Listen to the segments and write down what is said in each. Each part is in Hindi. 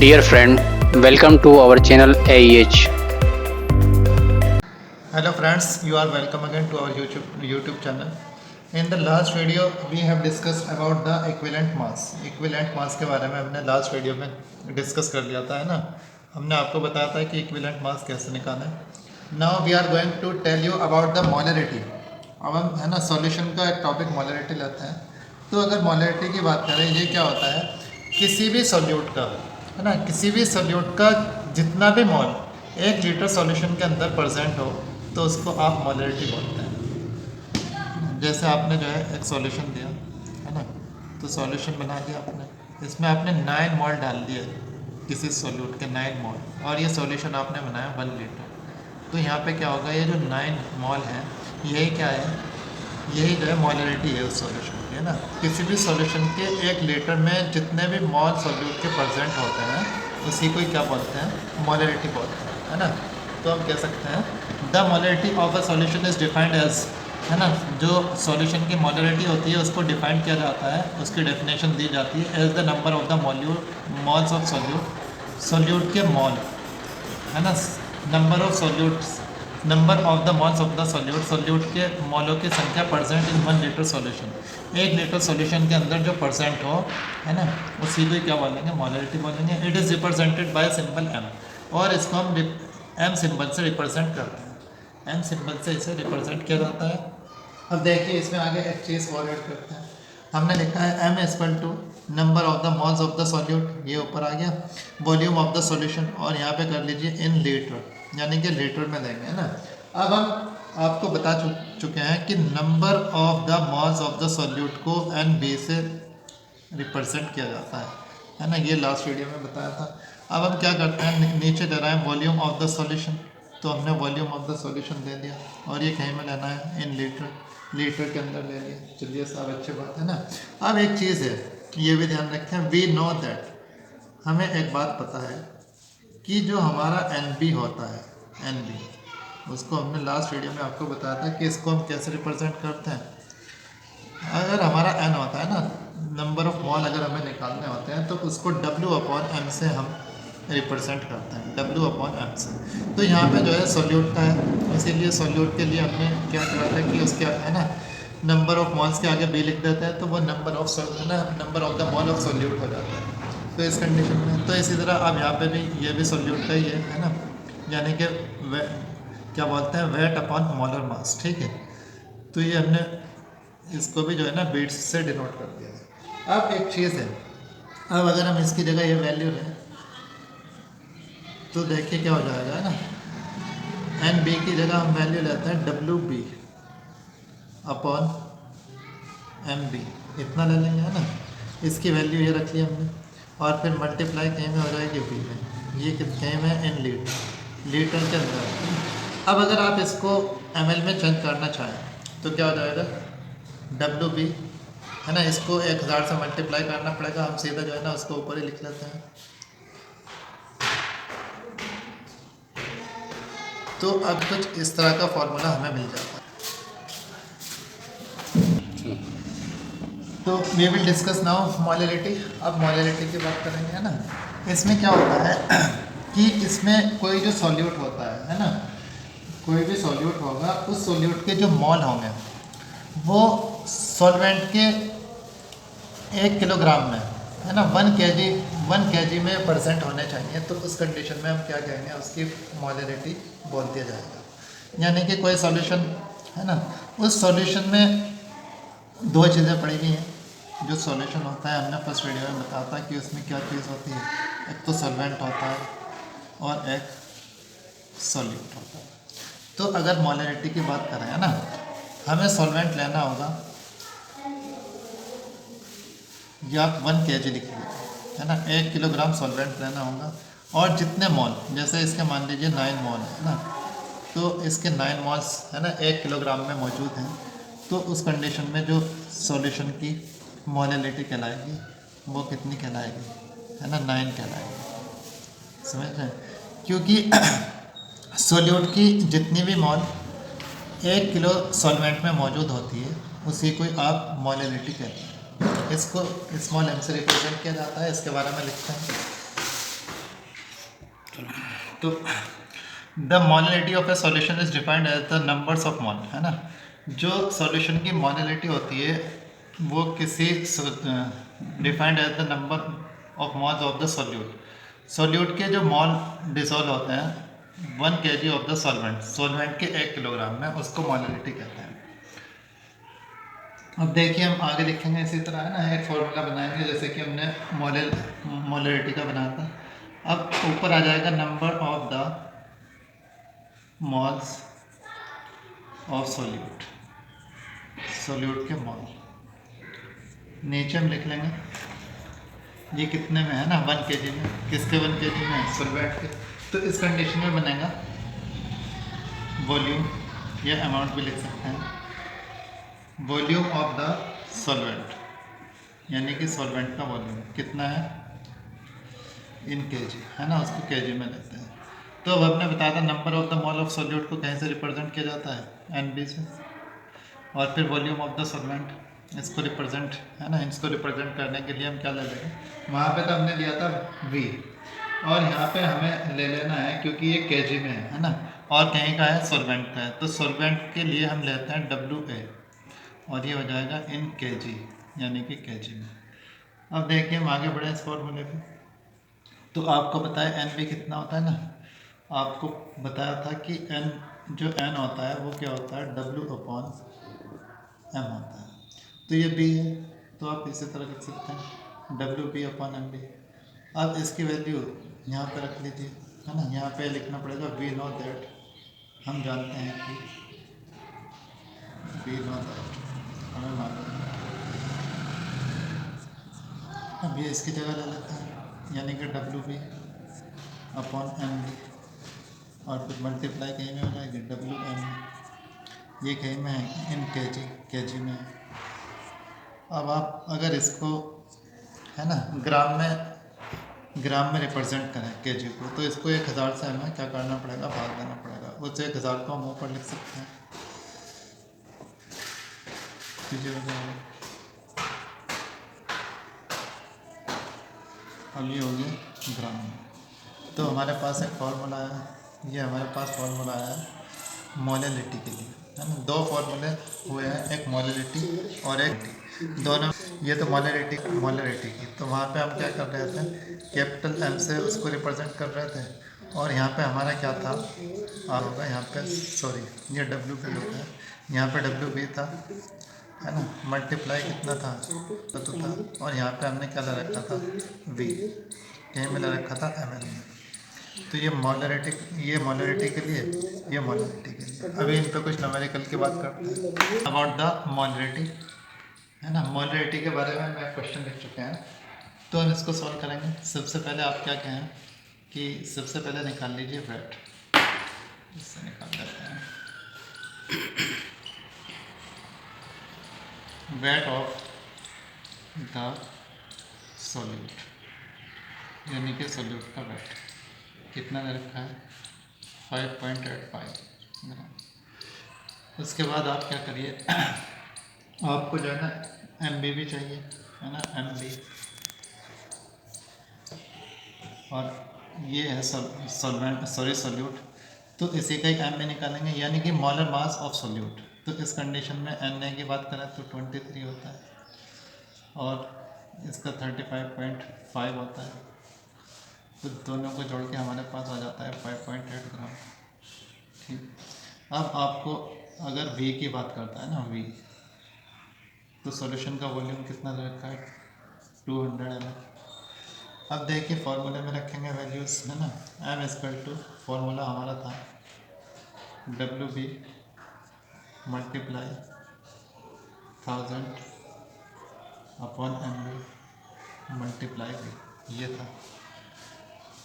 Dear friend, welcome to our channel AEH. Hello friends, you are welcome again to our YouTube channel. In the last video we have discussed about the equivalent mass. Equivalent mass के बारे में हमने लास्ट वीडियो में डिस्कस कर लिया था, है ना। हमने आपको बताया था कि equivalent mass कैसे निकालें. Now we are going to tell you about the molarity. अब हम, है ना, सॉल्यूशन का एक टॉपिक मोलरिटी लेते हैं. तो अगर मोलरिटी की बात करें, ये क्या होता है, किसी भी सॉल्यूट का, है ना, किसी भी सॉल्यूट का जितना भी मोल 1 लीटर सॉल्यूशन के अंदर प्रेजेंट हो तो उसको आप मोलरिटी बोलते हैं. जैसे आपने जो है एक सॉल्यूशन दिया, है ना, तो सॉल्यूशन बना दिया आपने, इसमें आपने 9 मोल डाल दिए किसी सॉल्यूट के 9 मोल, और ये सॉल्यूशन आपने बनाया 1 लीटर. तो यहाँ पे क्या होगा, ये जो 9 मोल है यही क्या है, यही जो है मोलरिटी है उस सॉल्यूशन की, है ना. किसी भी सॉल्यूशन के 1 लीटर में जितने भी मोल सॉल्यूट के प्रेजेंट होते हैं उसी को क्या बोलते हैं, मोलरिटी बोलते हैं, है ना. तो हम कह सकते हैं the molarity of a solution is defined as, है ना, जो सॉल्यूशन की मोलरिटी होती है उसको डिफाइन किया जाता है, उसकी डेफिनेशन दी जाती है as the number of the moles of solute के मॉल, है ना, number of the moles of the solute के मॉलों की संख्या percent in 1 litre solution. 1 litre solution के अंदर जो परसेंट हो, है ना, उसी को क्या बोलेंगे, मोलरिटी बोलेंगे. It is represented by symbol m, और इसको हम m सिंबल से रिप्रेजेंट करते हैं. m सिंबल से इसे रिप्रेजेंट किया जाता है. अब देखिए इसमें आगे एक चीज़ और ऐड करते हैं. हमने लिखा है m equal to number of the moles of the solute, ये ऊपर आ गया, वॉल्यूम ऑफ द सॉल्यूशन, और यहाँ पे कर लीजिए इन लीटर, यानी कि लीटर में लेंगे, है ना. अब हम आपको बता चुके हैं कि number of the moles of the solute को NB से रिप्रेजेंट किया जाता है ना. ये लास्ट वीडियो में बताया था. अब हम क्या करते हैं, नीचे दे रहा है वॉल्यूम ऑफ द सॉल्यूशन, तो हमने वॉल्यूम ऑफ द सॉल्यूशन दे दिया, और ये कहीं में लेना है इन लीटर के अंदर ले लिया. चलिए साहब, अच्छी बात है ना. अब एक चीज़ है, ये भी ध्यान रखें, वी नो दैट, हमें एक बात पता है कि जो हमारा NB होता है, NB, उसको हमने लास्ट वीडियो में आपको बताया था कि इसको हम कैसे रिप्रेजेंट करते हैं. अगर हमारा N होता है ना, नंबर ऑफ मॉल अगर हमें निकालने होते हैं तो उसको W/M से हम रिप्रेजेंट करते हैं, W/M से. तो यहाँ पे जो है सॉल्यूट का है, इसीलिए सॉल्यूट के लिए हमने क्या करा था कि उसके, है ना, नंबर ऑफ मॉल्स के आगे B लिख देते हैं, तो वो number of the mall of solute हो जाता है. तो इस कंडीशन में, तो इसी तरह अब यहाँ पे भी ये भी सॉल्यूट का ही है ना, यानी कि क्या बोलते हैं, वेट अपॉन मोलर मास. ठीक है, तो ये हमने इसको भी जो है ना बीट्स से डिनोट कर दिया है. अब एक चीज़ है, अब अगर हम इसकी जगह ये वैल्यू लें तो देखिए क्या हो जाएगा, है ना. NB की जगह हम वैल्यू लेते हैं WB अपॉन MB, इतना ले लेंगे, है ना. इसकी वैल्यू ये रख ली हमने, और फिर मल्टीप्लाई कहीं में हो जाएगी B में, ये कहीं में इन लीटर के अंदर. अब अगर आप इसको ml में चेंज करना चाहें तो क्या हो जाएगा, WB, है ना, इसको 1000 से मल्टीप्लाई करना पड़ेगा, हम सीधा जो है ना उसको ऊपर ही लिख लेते हैं. तो अब कुछ इस तरह का फॉर्मूला हमें मिल जाता है. तो we will discuss now molarity. अब मोलरिटी की बात करेंगे, है ना. इसमें क्या होता है कि इसमें कोई जो सॉल्यूट होता है ना, कोई भी सॉल्यूट होगा, उस सॉल्यूट के जो मॉल होंगे वो सॉल्वेंट के 1 किलोग्राम में, है ना, 1 kg में परसेंट होने चाहिए. तो उस कंडीशन में हम क्या कहेंगे, उसकी मोलरिटी बोल दिया जाएगा. यानी कि कोई सॉल्यूशन, है ना, उस सॉल्यूशन में 2 चीज़ें पड़ी हुई हैं. जो सॉल्यूशन होता है, हमने फर्स्ट वीडियो में बताया था कि उसमें क्या चीज़ होती है, एक तो सॉल्वेंट होता है और एक सॉल्यूट होता है. तो अगर मोलरिटी की बात करें, है ना, हमें सॉल्वेंट लेना होगा, या आप 1 kg लिखिए, है ना, 1 किलोग्राम सॉल्वेंट लेना होगा, और जितने मॉल, जैसे इसके मान लीजिए 9 मॉल है ना, तो इसके 9 मॉल्स, है ना, 1 किलोग्राम में मौजूद हैं. तो उस कंडीशन में जो सॉल्यूशन की मोलरिटी कहलाएगी वो कितनी कहलाएगी, है ना, 9 कहलाएगी. समझ रहे हैं, क्योंकि सॉल्यूट की जितनी भी मॉल 1 किलो सॉल्वेंट में मौजूद होती है उसी को आप मोलरिटी कहते हैं. इसको स्मॉल m से रिप्रेजेंट किया जाता है. इसके बारे में लिखते हैं. तो the molality of a solution is defined as the numbers of mole, है ना। जो सॉल्यूशन की मोलिलिटी होती है वो किसी defined as the number of moles of the solute. Solute के जो मोल डिसॉल्व होते हैं 1 kg of the solvent, solvent के 1 किलोग्राम में, उसको मोलिलिटी कहते हैं। अब देखिए हम आगे लिखेंगे इसी तरह, है ना, एक फॉर्मूला बनाएंगे जैसे कि हमने मोलिलिटी का बनाया था। अब ऊपर आ जाएगा number of the moles of solute, solute के मोल। नीचे हम लिख लेंगे ये कितने में है ना, 1 kg में। किसके 1 kg में? सॉल्वेंट के। तो इस कंडीशन में बनेगा वॉल्यूम, या अमाउंट भी लिख सकते हैं, वॉल्यूम ऑफ द सॉल्वेंट, यानी कि सॉल्वेंट का वॉल्यूम कितना है इन केजी, है ना, उसको केजी में लेते हैं। तो अब हमने बताया था number of the mole of solute को कहीं से रिप्रेजेंट किया जाता है, एनबी से, और फिर वॉल्यूम ऑफ द सॉल्वेंट इसको रिप्रेजेंट, है ना, इसको रिप्रेजेंट करने के लिए हम क्या ले लेंगे, वहाँ पे तो हमने लिया था वी, और यहाँ पे हमें ले लेना है क्योंकि ये केजी में है ना, और कहीं का है, सॉल्वेंट का है, तो सॉल्वेंट के लिए हम लेते हैं WA, और ये हो जाएगा इन केजी, यानी कि केजी में। अब देखिए हम आगे बढ़े इस फॉर्मूले पे। तो आपको बताया एन बी कितना होता है ना, आपको बताया था कि एन, जो एन होता है वो क्या होता है, W/M होता है। तो ये बी है, तो आप इसी तरह लिख सकते हैं WB/MB। अब इसकी वैल्यू यहाँ पे रख लीजिए, है ना, यहाँ पे लिखना पड़ेगा वी नो दैट, हम जानते हैं कि वी नो दैट, हमें मालूम है। अब ये इसकी जगह ले लेते हैं, यानी कि WB/MB, और फिर मल्टीप्लाई कहीं में हो जाएगी WM, ये कहीं में है इन केजी में। अब आप अगर इसको, है ना, ग्राम में रिप्रेजेंट करें केजी को, तो इसको 1000 से हमें क्या करना पड़ेगा, भाग देना पड़ेगा। उस 1000 को हम ऊपर लिख सकते हैं, अब ये हो गया ग्राम में। तो हमारे पास एक फार्मूला है, ये हमारे पास फार्मूला है मोलिलिटी के लिए, है ना। 2 फार्मूले हुए हैं, एक मोलिलिटी और एक दोनों, ये तो मोलिलिटी की, तो वहाँ पे हम क्या कर रहे थे, कैपिटल M से उसको रिप्रेजेंट कर रहे थे, और यहाँ पे हमारा क्या था, होगा यहाँ पे, सॉरी ये WB होता है, यहाँ पे WB था, है ना, मल्टीप्लाई कितना था, तो था, और यहाँ पे हमने क्या ला रखा था, V, कहीं में ला रखा था ML में। तो ये मोलरिटी के लिए, ये मोलरिटी के लिए। अभी इन पे कुछ न्यूमेरिकल की बात करते हैं अबाउट द मोलरिटी, है ना। मोलरिटी के बारे में मैं क्वेश्चन लिख चुके हैं, तो हम इसको सॉल्व करेंगे। सबसे पहले आप क्या कहें कि सबसे पहले निकाल लीजिए वेट, इससे निकाल लेते हैं वेट ऑफ द सॉल्यूट, यानी कि सॉल्यूट का वेट कितना दे रखा है, 5.85 ग्राम। उसके बाद आप क्या करिए, आपको जो है ना MB भी चाहिए, है ना, MB, और ये है सॉल्यूट, तो इसी का एक MB निकालेंगे, यानी कि मोलर मास ऑफ सॉल्यूट। तो इस कंडीशन में Na की बात करें तो 23 होता है, और इसका 35.5 होता है, तो दोनों को जोड़ के हमारे पास आ जाता है 5.8 ग्राम। ठीक, अब आपको अगर V की बात करता है ना, V, तो सॉल्यूशन का वॉल्यूम कितना रखा है, 200 ml। अब देखिए फॉर्मूले में रखेंगे वैल्यूज़, है ना, M फॉर्मूला हमारा था WB multiply 1000/MB multiply V, ये था।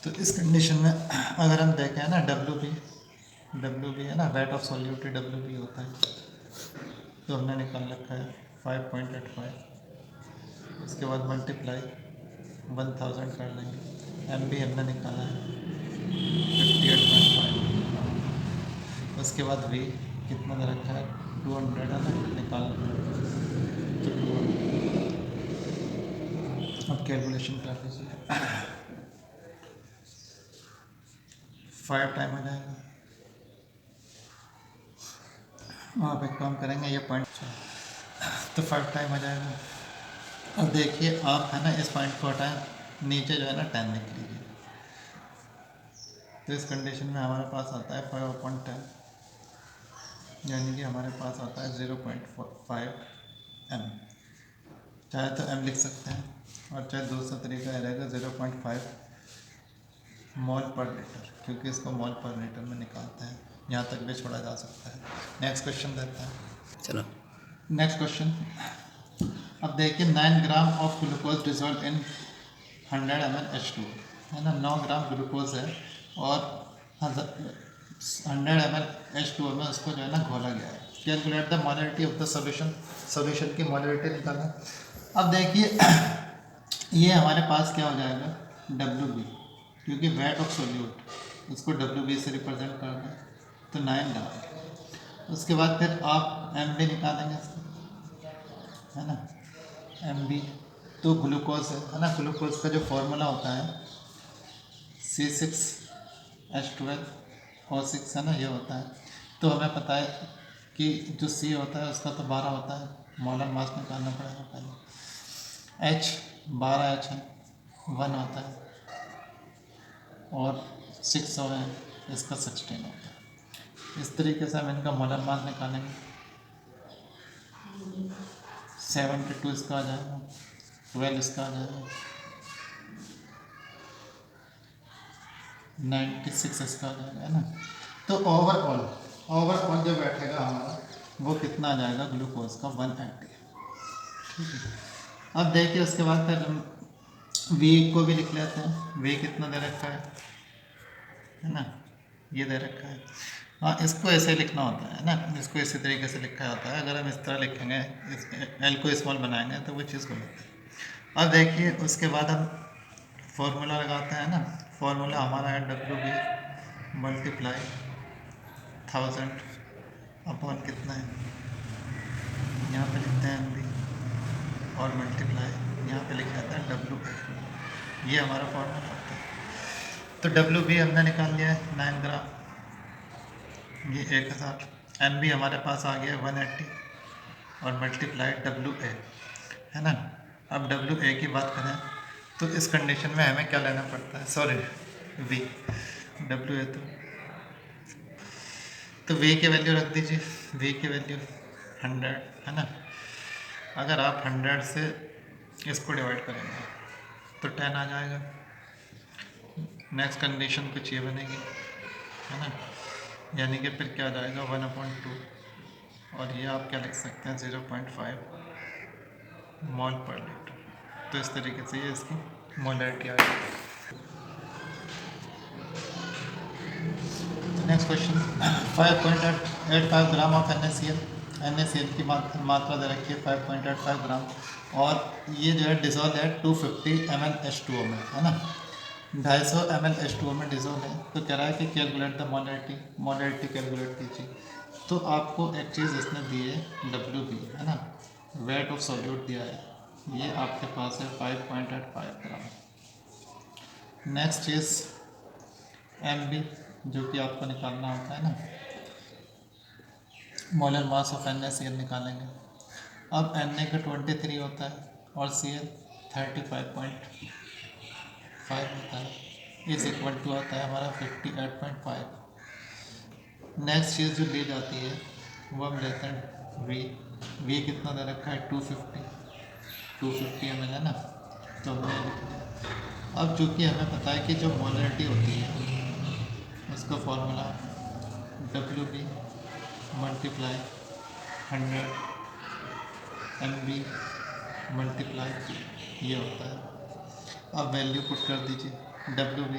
तो इस कंडीशन में अगर हम देखें ना, WB है ना, वेट ऑफ सॉल्यूट WB होता है, तो हमने निकाल रखा है 5.85, उसके बाद मल्टीप्लाई 1000 कर लेंगे, MB हमने निकाला है 58.5, उसके बाद V कितना दे रखा है, 200 है ना, निकाल लेंगे, तो 200। अब कैलकुलेशन कर लीजिए, 5 टाइम हो जाएगा। आप एक काम करेंगे, ये पॉइंट तो 5 टाइम हो जाएगा। अब देखिए आप है ना इस पॉइंट को हटाएं, नीचे जो है ना 10 लिख लीजिए। तो इस कंडीशन में हमारे पास आता है 5/10, यानी कि हमारे पास आता है 0.5 m। चाहे तो m लिख सकते हैं और चाहे दूसरा तरीका रहेगा 0.5 मोल पर लीटर, क्योंकि इसको मोल पर लीटर में निकालते हैं। यहाँ तक भी छोड़ा जा सकता है। नेक्स्ट क्वेश्चन देते हैं। चलो। नेक्स्ट क्वेश्चन, अब देखिए 9 gram of glucose dissolve in 100 ml H2, है ना। 9 ग्राम ग्लूकोज है और 100 ml H2O में उसको जो है ना घोला गया है। Calculate the molarity of the solution, solution की मोलरिटी निकालें। अब देखिए ये हमारे पास क्या हो जाएगा, WB, क्योंकि वेट ऑफ सोल्यूट उसको WB से रिप्रेजेंट करना है, तो 9 ग्राम। उसके बाद फिर आप MB निकालेंगे, है ना। MB तो ग्लूकोज है ना। ग्लूकोज का जो फॉर्मूला होता है C6H12O6, है ना, ये होता है। तो हमें पता है कि जो C होता है उसका तो 12 होता है, मोलर मास निकालना पड़ेगा पहले। H 12H है, 1 होता है, और 6 है, इसका 16 होता है। इस तरीके से हम इनका मोलर मास निकालेंगे। 72 इसका आ जाएगा, 12 इसका आ जाएगा, 96 इसका आ जाएगा, है ना। तो ओवरऑल जो बैठेगा हमारा वो कितना आ जाएगा, ग्लूकोज का 180। ठीक है। अब देखिए उसके बाद फिर हम V को भी लिख लेते हैं। V कितना दे रखा है ना, ये दे रखा है। हाँ, इसको ऐसे लिखना होता है ना, इसको इसी तरीके से लिखा होता है। अगर हम इस तरह लिखेंगे, इस L को स्मॉल बनाएंगे तो वो चीज़ गलत है। अब देखिए उसके बाद हम फॉर्मूला लगाते हैं ना। फॉर्मूला हमारा है WB मल्टीप्लाई 1000 अपॉन कितना है, यहाँ पे लिखते हैं MB, और मल्टीप्लाई यहाँ पे लिखा जाता है WB। ये हमारा फॉर्मूला होता है। तो WB हमने निकाल लिया है 9 ग्राम, ये 1000। MB हमारे पास आ गया 180, और मल्टीप्लाई WA, है ना। अब WA की बात करें तो इस कंडीशन में हमें क्या लेना पड़ता है, सॉरी V, WA तो V की वैल्यू रख दीजिए। V की वैल्यू 100, है ना। अगर आप 100 से इसको डिवाइड करेंगे तो 10 आ जाएगा। नेक्स्ट कंडीशन कुछ ये बनेगी, है ना, यानी कि फिर क्या आ जाएगा 1/2, और ये आप क्या लिख सकते हैं 0.5 मोल पर लीटर। तो इस तरीके से ये इसकी मोलरिटी आ जाएगी। Next question, 5.85 gram of NaCl की मात्रा दे रखी है 5.85 ग्राम, और ये जो है डिजोल्व है 250 ml H2O में, है ना। 250 ml H2O में डिजोल्व है। तो कह रहा है कि कैलकुलेट द मोलरिटी कैलकुलेट कीजिए। तो आपको एक चीज़ इसने दी है WB, है ना, वेट ऑफ सॉल्यूट दिया है, ये आपके पास है 5.85 ग्राम। नेक्स्ट चीज़ MB, जो कि आपको निकालना होता है ना, मोलर मास ऑफ NaCl निकालेंगे। अब Na का 23 होता है और Cl 35.5 होता है, इज इक्वल टू आता है हमारा 58.5। नेक्स्ट चीज़ जो ली जाती है वो हम लेते हैं V कितना दे रखा है 250 ml, है ना। तो हमने लिख दिया। अब चूँकि हमें पता है कि जो मोलरिटी होती है उसका formula WB multiply 100 MB multiply ये होता है। अब वैल्यू पुट कर दीजिए। WB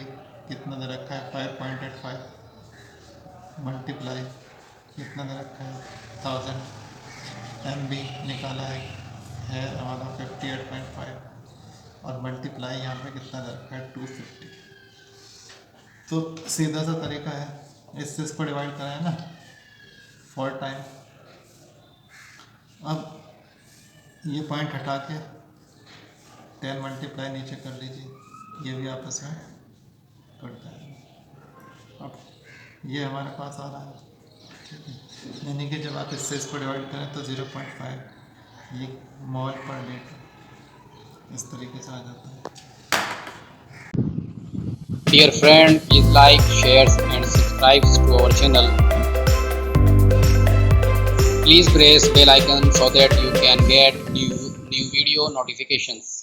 कितना दे रखा है 5.85 मल्टीप्लाई कितना दे रखा है 1000, MB निकाला है हमारा 58.5, और मल्टीप्लाई यहाँ पे कितना दे रखा है 250। तो सीधा सा तरीका है, इससे इसको डिवाइड करा है ना 4 टाइम। अब ये पॉइंट हटा के 10 मल्टीप्लाई नीचे कर लीजिए, ये भी आपस में कट जाएगा। अब ये हमारे पास आ रहा है, ठीक है। यानी कि जब आप इससे इसको डिवाइड करें तो 0.5 ये मोल पर लीटर इस तरीके से आ जाता है। Dear friend, please like, share and subscribe to our channel. Please press bell icon so that you can get new video notifications.